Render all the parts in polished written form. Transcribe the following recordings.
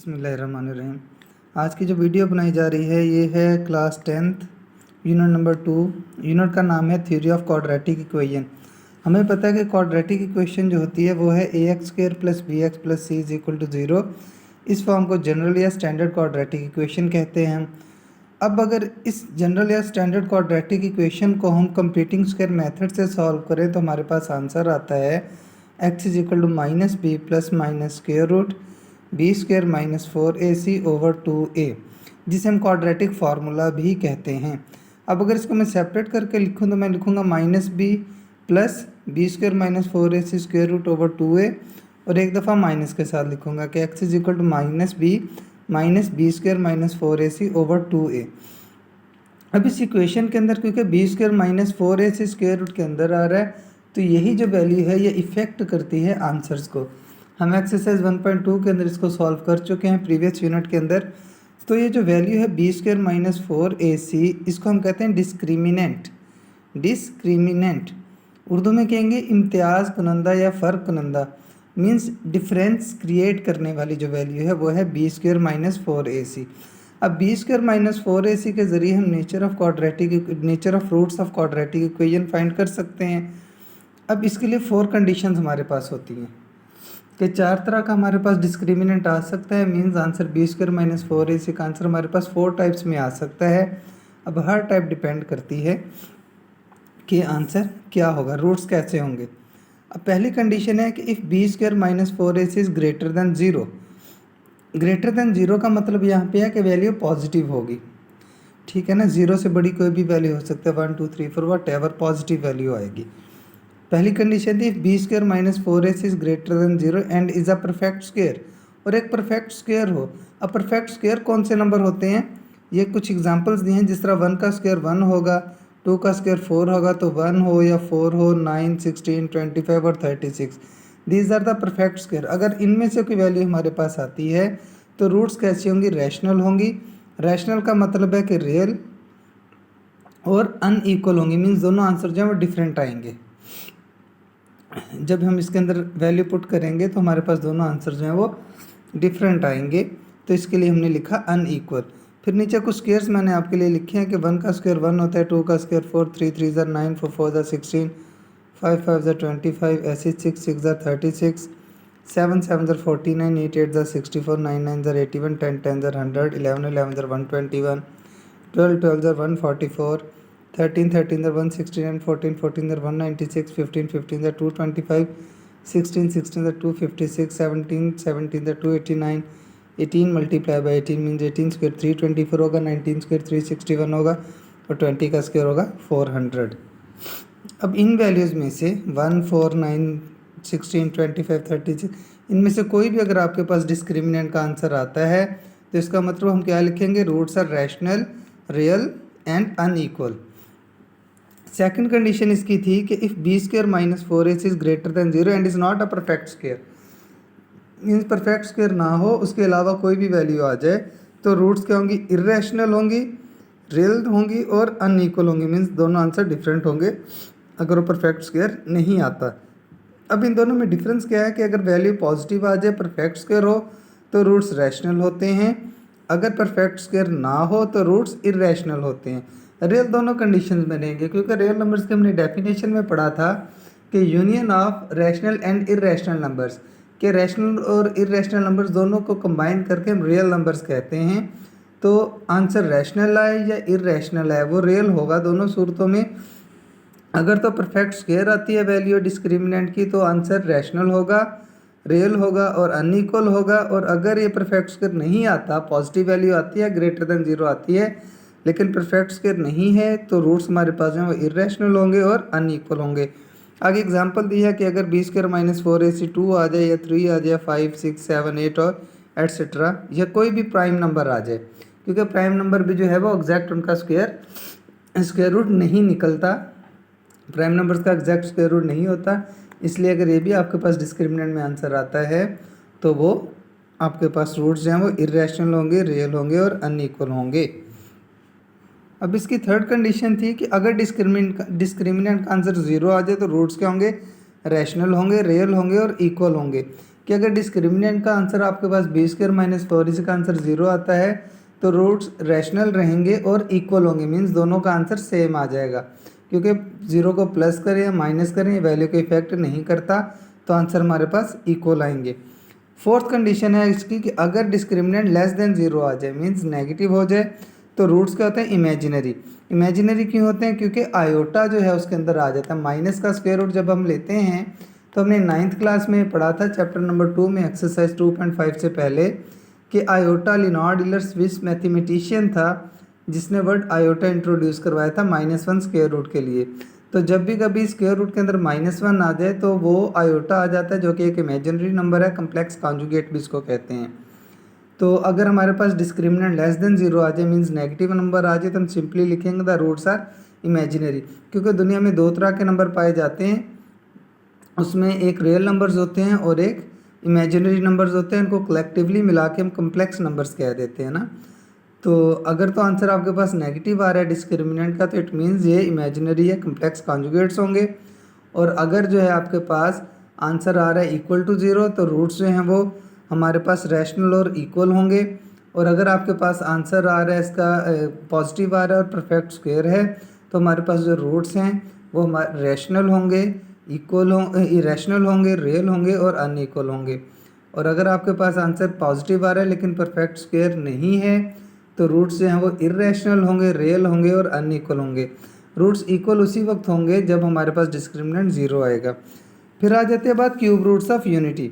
बिस्मिल्लाहिर्रहमानिर्रहीम। आज की जो वीडियो बनाई जा रही है ये है class 10th unit number 2। Unit का नाम है थ्योरी ऑफ क्वाड्रेटिक इक्वेशन। हमें पता है कि क्वाड्रेटिक इक्वेशन जो होती है वो है ax² + bx + c = 0। इस फॉर्म को जनरल या स्टैंडर्ड क्वाड्रेटिक इक्वेशन कहते हैं। अब अगर इस जनरल या स्टैंडर्ड क्वाड्रेटिक इक्वेशन को हम कंप्लीटिंग स्क्वायर मेथड से सॉल्व करें तो हमारे पास आंसर आता है x = -b ± b² - 4ac / 2a, जिसे हम क्वाड्रेटिक फार्मूला भी कहते हैं। अब अगर इसको मैं सेपरेट करके लिखूं तो मैं लिखूंगा -b + b² - 4ac² / 2a, और एक दफ़ा माइनस के साथ लिखूंगा कि x = -b b² - 4ac / 2a। अब इस इक्वेशन के अंदर क्योंकि b² - 4ac² के अंदर आ रहा है तो यही जो वैल्यू है ये इफ़ेक्ट करती है आंसर्स को। हम एक्सरसाइज 1.2 के अंदर इसको सॉल्व कर चुके हैं प्रीवियस यूनिट के अंदर। तो ये जो वैल्यू है b² - 4ac, इसको हम कहते हैं डिस्क्रिमिनेंट। डिस्क्रिमिनेंट उर्दू में कहेंगे इम्तियाज़ कुनंदा या फ़र्क कुनंदा, मीन्स डिफरेंस क्रिएट करने वाली जो वैल्यू है वो है b² - 4ac। अब b² - 4ac के ज़रिए हम nature of roots of quadratic equation find कर सकते हैं। अब इसके लिए 4 कंडीशंस हमारे पास होती हैं कि 4 तरह का हमारे पास डिस्क्रिमिनेंट आ सकता है। मीन्स आंसर b² - 4ac का आंसर हमारे पास 4 टाइप्स में आ सकता है। अब हर टाइप डिपेंड करती है कि आंसर क्या होगा, रूट्स कैसे होंगे। अब पहली कंडीशन है कि if b² - 4ac is greater than 0। Greater than 0 का मतलब यहाँ पे है कि वैल्यू पॉजिटिव होगी, ठीक है ना। 0 से बड़ी कोई भी वैल्यू हो सकता है, 1 2 3 4 व्हाटएवर, पॉजिटिव वैल्यू आएगी। पहली कंडीशन थी b² - 4ac is greater than 0 and is a perfect square, और एक परफेक्ट स्क्वायर हो। अब परफेक्ट स्क्वायर कौन से नंबर होते हैं, ये कुछ एग्जांपल्स दिए हैं। जिस तरह 1 का स्क्वायर 1 होगा, 2 का स्क्वायर 4 होगा, तो 1 हो या 4 हो, 9 16 25 और 36, these are the perfect square. अगर इनमें से कोई वैल्यू हमारे पास आती है तो रूट्स कैसी होंगी, रैशनल होंगी। रैशनल का मतलब है कि रियल और अनईक्वल होंगी, मीन्स दोनों आंसर जो है वो डिफरेंट आएंगे। जब हम इसके अंदर वैल्यू पुट करेंगे तो हमारे पास दोनों आंसर जो हैं वो डिफरेंट आएंगे, तो इसके लिए हमने लिखा अनईक्वल। फिर नीचे कुछ स्क्वायर्स मैंने आपके लिए लिखे हैं कि 1 का स्क्वायर 1 होता है, 2 का स्क्वायर 4, 3 3 ज़ा 9, 4 4 ज़ा 16, 5 5 ज़ा 25, ऐसे 6 6 ज़ा 36, 7 7 ज़ा 49, 8 8 ज़ा 64, 9 9 ज़ा 81, 10 10 ज़ा 100, 11 11 ज़ा 121, 12 12 ज़ा 144, 13 13 ज़ा 169, 14 14 ज़ा 196, 15 15 ज़ा 225, 16 16 ज़ा 256, 17 17 ज़ा 289, 18 मल्टीप्लाई बाई 18 मीन्स 18 स्क्वायर 324 होगा, 19 स्क्वायर 361 होगा, और 20 का स्क्वायर होगा 400। अब इन वैल्यूज़ में से 1 4 9 16 25 36 इनमें से कोई भी अगर आपके पास डिस्क्रिमिनेंट का आंसर आता है तो इसका मतलब हम क्या लिखेंगे, roots are rational, real and unequal. Second condition इसकी थी कि if b² - 4ac is greater than 0 and is not a perfect square, means perfect square ना हो, उसके अलावा कोई भी वैल्यू आ जाए तो रूट्स क्या होंगी, इर्रेशनल होंगी, रियल होंगी और अनईक्वल होंगी, मीन्स दोनों आंसर डिफरेंट होंगे अगर वो परफेक्ट स्क्वायर नहीं आता। अब इन दोनों में डिफरेंस क्या है कि अगर वैल्यू पॉजिटिव आ जाए, परफेक्ट स्क्वायर हो, तो रूट्स रैशनल होते हैं। अगर परफेक्ट स्क्वायर ना हो तो रूट्स इर्रेशनल होते हैं। रियल दोनों कंडीशंस में रहेंगे, क्योंकि रियल नंबर्स के हमने डेफिनेशन में पढ़ा था कि union of rational and irrational numbers, के रैशनल और इर्रेशनल नंबर्स दोनों को कंबाइन करके हम रियल नंबर्स कहते हैं। तो आंसर रैशनल आए या इर्रेशनल आए वो रियल होगा दोनों सूरतों में। अगर तो परफेक्ट स्क्वायर आती है वैल्यू डिस्क्रिमिनेंट की तो आंसर रैशनल होगा, रियल होगा और अनईक्वल होगा। और अगर ये परफेक्ट स्क्वायर नहीं आता, पॉजिटिव वैल्यू आती है, ग्रेटर दैन 0 आती है, लेकिन परफेक्ट स्क्वायर नहीं है, तो रूट्स हमारे पास जो है वो इर्रेशनल होंगे और अनईक्वल होंगे। आगे एग्जांपल दी है कि अगर b² - 4ac 2 आ जाए या 3 आ जाए, 5 6 7 8 और एट्सेट्रा, या कोई भी प्राइम नंबर आ जाए, क्योंकि प्राइम नंबर भी जो है वो एग्जैक्ट उनका स्क्वायर रूट नहीं निकलता, प्राइम नंबर्स का एग्जैक्ट स्क्वायर रूट नहीं होता। इसलिए अगर ये भी आपके पास डिस्क्रिमिनेंट में आंसर आता है तो वो आपके पास रूट्स जो हैं वो इर्रेशनल होंगे, रियल होंगे और अनईक्वल होंगे। अब इसकी थर्ड कंडीशन थी कि अगर डिस्क्रिमिनेंट का आंसर 0 आ जाए तो रूट्स क्या होंगे, रैशनल होंगे, रियल होंगे और इक्वल होंगे। कि अगर डिस्क्रिमिनेंट का आंसर आपके पास बी स्क्वायर माइनस 4 इसका आंसर 0 आता है तो रूट्स रैशनल रहेंगे और इक्वल होंगे, मीन्स दोनों का आंसर सेम आ जाएगा, क्योंकि 0 को प्लस करें या माइनस करें वैल्यू को इफेक्ट नहीं करता, तो आंसर हमारे पास इक्वल आएंगे। फोर्थ कंडीशन है इसकी कि अगर डिस्क्रिमिनेंट लेस देन 0 आ जाए, मीन्स नेगेटिव हो जाए, तो रूट्स क्या होते हैं इमेजिनरी। इमेजिनरी क्यों होते हैं? क्योंकि आयोटा जो है उसके अंदर आ जाता है। माइनस का स्क्वायर रूट जब हम लेते हैं तो हमने 9th क्लास में पढ़ा था चैप्टर नंबर 2 में एक्सरसाइज 2.5 से पहले कि iota Lenard Euler Swiss mathematician था जिसने वर्ड आयोटा इंट्रोड्यूस करवाया था -1 स्क्वायर रूट के लिए। तो जब भी कभी स्क्वायर रूट के अंदर -1 आ जाए तो वो आयोटा आ जाता है, जो कि एक इमेजिनरी नंबर है, कम्प्लेक्स कॉन्जुगेट भी इसको कहते हैं। तो अगर हमारे पास डिस्क्रिमिनेंट लेस देन 0 आ जाए, मीन्स नेगेटिव नंबर आ जाए, तो हम सिंपली लिखेंगे द रूट्स आर इमेजिनरी। क्योंकि दुनिया में दो तरह के नंबर पाए जाते हैं, उसमें एक रियल नंबर्स होते हैं और एक इमेजिनरी नंबर्स होते हैं। इनको कलेक्टिवली मिला के हम कम्प्लेक्स नंबर्स कह देते हैं ना। तो अगर तो आंसर आपके पास नेगेटिव आ रहा है डिस्क्रिमिनेंट का, तो इट मीन्स ये इमेजिनरी है, कम्प्लेक्स कॉन्जुगेट्स होंगे। और अगर जो है आपके पास आंसर आ रहा है इक्वल टू 0, तो रूट्स जो हैं वो हमारे पास रैशनल और इक्वल होंगे। और अगर आपके पास आंसर आ रहा है इसका पॉजिटिव आ रहा है और परफेक्ट स्क्वायर है, तो हमारे पास जो रूट्स हैं वो हमारे रैशनल होंगे, इक्वल होंगे, इरेशनल होंगे, रियल होंगे और अनइक्वल होंगे। और अगर आपके पास आंसर पॉजिटिव आ रहा है लेकिन परफेक्ट स्क्वायर नहीं है, तो रूट्स जो हैं वो इरेशनल होंगे, रियल होंगे और अनइक्वल होंगे। रूट्स इक्वल उसी वक्त होंगे जब हमारे पास डिस्क्रिमिनेंट 0 आएगा। फिर आ जाते हैं बात cube roots of unity.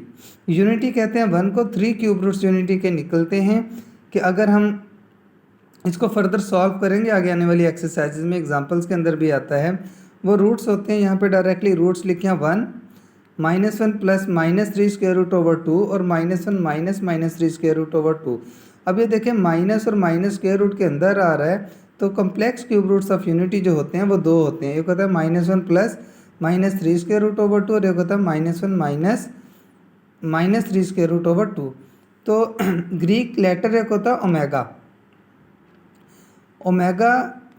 Unity कहते हैं 1 को 3 क्यूब रूट्स यूनिटी के निकलते हैं कि अगर हम इसको फर्दर सॉल्व करेंगे आगे आने वाली एक्सरसाइजेज में, एग्जांपल्स के अंदर भी आता है, वो रूट्स होते हैं। यहाँ पे डायरेक्टली रूट्स लिखे हैं 1 -1 प्लस -3 स्क्वायर रूट ओवर 2 और -1 माइनस -3 स्क्वायर रूट ओवर 2। अब ये देखें माइनस और माइनस स्क्वायर रूट के अंदर आ रहा है, तो complex cube roots of unity जो होते हैं वो दो होते हैं। एक होता है -1 प्लस -3 स्क्वायर रूट ओवर 2 और एक होता है -1 माइनस 3 स्क्वायर रूट ओवर 2। तो ग्रीक लेटर एक होता है ओमेगा। ओमेगा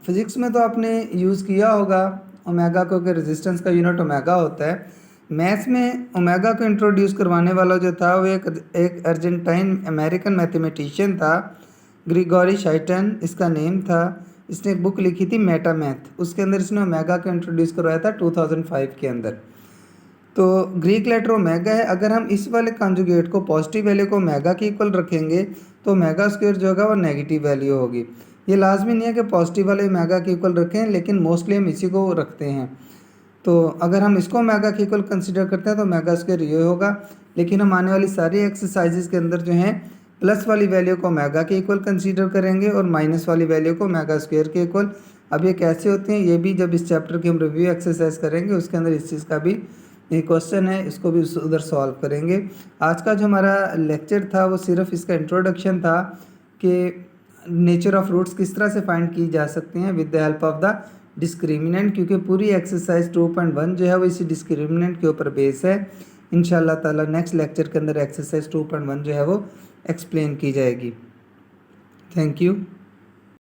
फिजिक्स में तो आपने यूज़ किया होगा ओमेगा को, कि रेजिस्टेंस का यूनिट ओमेगा होता है। मैथ्स में ओमेगा को इंट्रोड्यूस करवाने वाला जो था वो एक अर्जेंटाइन अमेरिकन मैथमेटिशियन था, ग्रिगोरी शाइटन इसका नेम था। इसने एक बुक लिखी थी मेटा मैथ, उसके अंदर इसने ओमेगा को इंट्रोड्यूस करवाया था 2005 के अंदर। तो ग्रीक लेटर ओमेगा है। अगर हम इस वाले कॉन्जुगेट को पॉजिटिव वैल्यू को ओमेगा के इक्वल रखेंगे तो ओमेगा स्क्वायर जो होगा वो नेगेटिव वैल्यू होगी। ये लाजमी नहीं है कि पॉजिटिव वाले ओमेगा के इक्वल रखें, लेकिन मोस्टली हम इसी को रखते हैं। तो अगर हम इसको ओमेगा के इक्वल कंसीडर करते हैं तो ओमेगा स्क्वायर ये होगा। लेकिन हम आने वाली सारी एक्सरसाइजेज के अंदर जो हैं प्लस वाली वैल्यू को ओमेगा के इक्वल कंसीडर करेंगे और माइनस वाली वैल्यू को ओमेगा स्क्वायर के इक्वल। अब ये कैसे होते हैं ये भी जब इस चैप्टर की हम रिव्यू एक्सरसाइज करेंगे उसके अंदर इस चीज़ का भी ये क्वेश्चन है, इसको भी उधर सॉल्व करेंगे। आज का जो हमारा लेक्चर था वो सिर्फ इसका इंट्रोडक्शन था कि नेचर ऑफ रूट्स किस तरह से फाइंड की जा सकते हैं with the help of the discriminant, क्योंकि पूरी एक्सरसाइज 2.1 जो है वो इसी डिस्क्रिमिनेंट के ऊपर बेस है। इंशाल्लाह ताला नेक्स्ट लेक्चर के अंदर एक्सरसाइज 2.1 जो है वो एक्सप्लेन की जाएगी। Thank you.